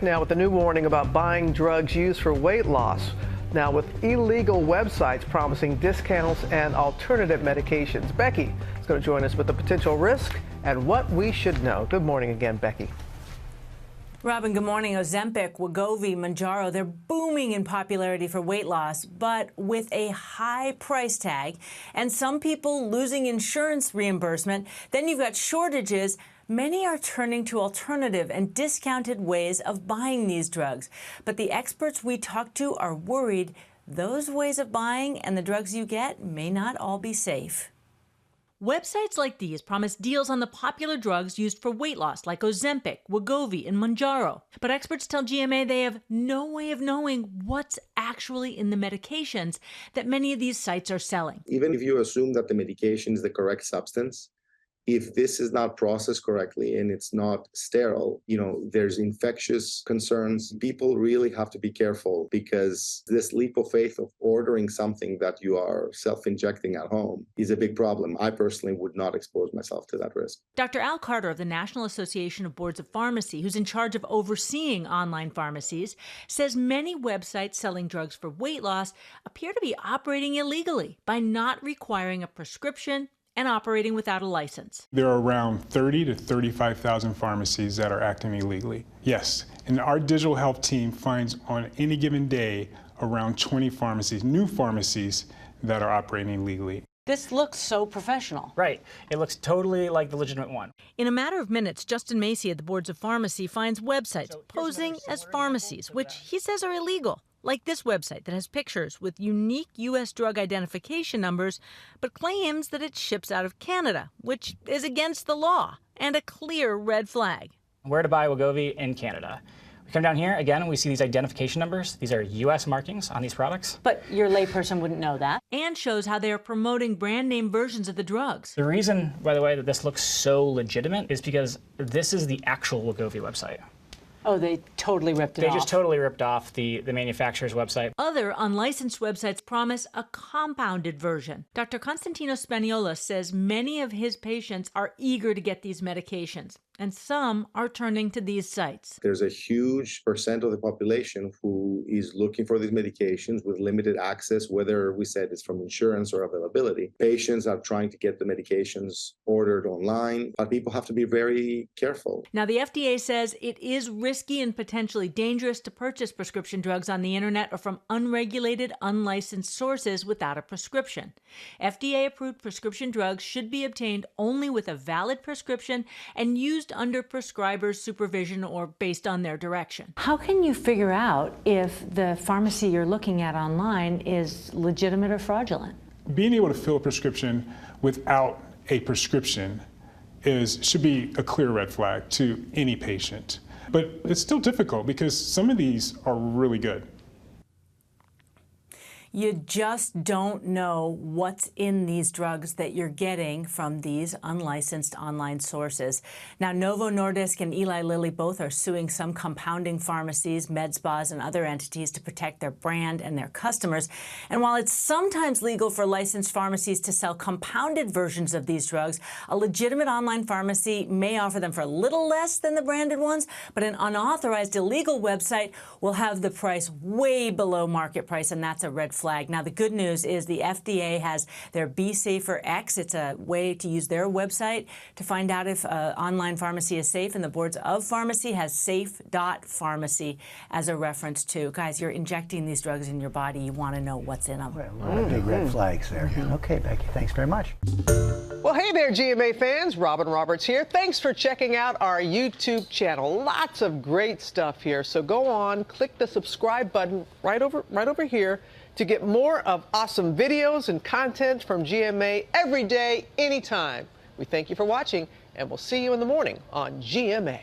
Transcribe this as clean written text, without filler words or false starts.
Now with a new warning about buying drugs used for weight loss. Now with illegal websites promising discounts and alternative medications. Becky is going to join us with the potential risk and what we should know. Good morning again, Becky. Robin, good morning. Ozempic, Wegovy, Mounjaro, they're booming in popularity for weight loss, but with a high price tag and some people losing insurance reimbursement. Then you've got shortages. Many are turning to alternative and discounted ways of buying these drugs. But the experts we talked to are worried those ways of buying and the drugs you get may not all be safe. Websites like these promise deals on the popular drugs used for weight loss, like Ozempic, Wegovy, and Mounjaro. But experts tell GMA they have no way of knowing what's actually in the medications that many of these sites are selling. Even if you assume that the medication is the correct substance, if this is not processed correctly and it's not sterile, there's infectious concerns. People really have to be careful because this leap of faith of ordering something that you are self-injecting at home is a big problem. I personally would not expose myself to that risk. Dr. Al Carter of the National Association of Boards of Pharmacy, who's in charge of overseeing online pharmacies, says many websites selling drugs for weight loss appear to be operating illegally by not requiring a prescription and operating without a license. There are around 30 to 35,000 pharmacies that are acting illegally. Yes, and our digital health team finds on any given day around 20 pharmacies, new pharmacies, that are operating illegally. This looks so professional. Right. It looks totally like the legitimate one. In a matter of minutes, Justin Macy at the Boards of Pharmacy finds websites posing as pharmacies, which he says are illegal. Like this website that has pictures with unique U.S. drug identification numbers, but claims that it ships out of Canada, which is against the law and a clear red flag. Where to buy Wegovy in Canada. We come down here, again, and we see these identification numbers. These are U.S. markings on these products. But your layperson wouldn't know that. And shows how they are promoting brand name versions of the drugs. The reason, by the way, that this looks so legitimate is because this is the actual Wegovy website. Oh, they totally ripped it off. They just totally ripped off the manufacturer's website. Other unlicensed websites promise a compounded version. Dr. Constantino Spaniola says many of his patients are eager to get these medications, and some are turning to these sites. There's a huge percent of the population who is looking for these medications with limited access, whether we said it's from insurance or availability. Patients are trying to get the medications ordered online, but people have to be very careful. Now, the FDA says it is risky and potentially dangerous to purchase prescription drugs on the internet or from unregulated, unlicensed sources without a prescription. FDA-approved prescription drugs should be obtained only with a valid prescription and used under prescriber's supervision or based on their direction. How can you figure out if the pharmacy you're looking at online is legitimate or fraudulent? Being able to fill a prescription without a prescription should be a clear red flag to any patient. But it's still difficult because some of these are really good. You just don't know what's in these drugs that you're getting from these unlicensed online sources. Now, Novo Nordisk and Eli Lilly both are suing some compounding pharmacies, med spas, and other entities to protect their brand and their customers. And while it's sometimes legal for licensed pharmacies to sell compounded versions of these drugs, a legitimate online pharmacy may offer them for a little less than the branded ones, but an unauthorized illegal website will have the price way below market price, and that's a red flag. Now, the good news is the FDA has their Be Safer X. It's a way to use their website to find out if online pharmacy is safe, and the Boards of Pharmacy has safe.pharmacy as a reference too. Guys, you're injecting these drugs in your body. You want to know what's in them. A lot of big red flags there. Okay, Becky, thanks very much. Well, hey there, GMA fans. Robin Roberts here. Thanks for checking out our YouTube channel. Lots of great stuff here. So go on, click the subscribe button right over here to get more of awesome videos and content from GMA every day, anytime. We thank you for watching, and we'll see you in the morning on GMA.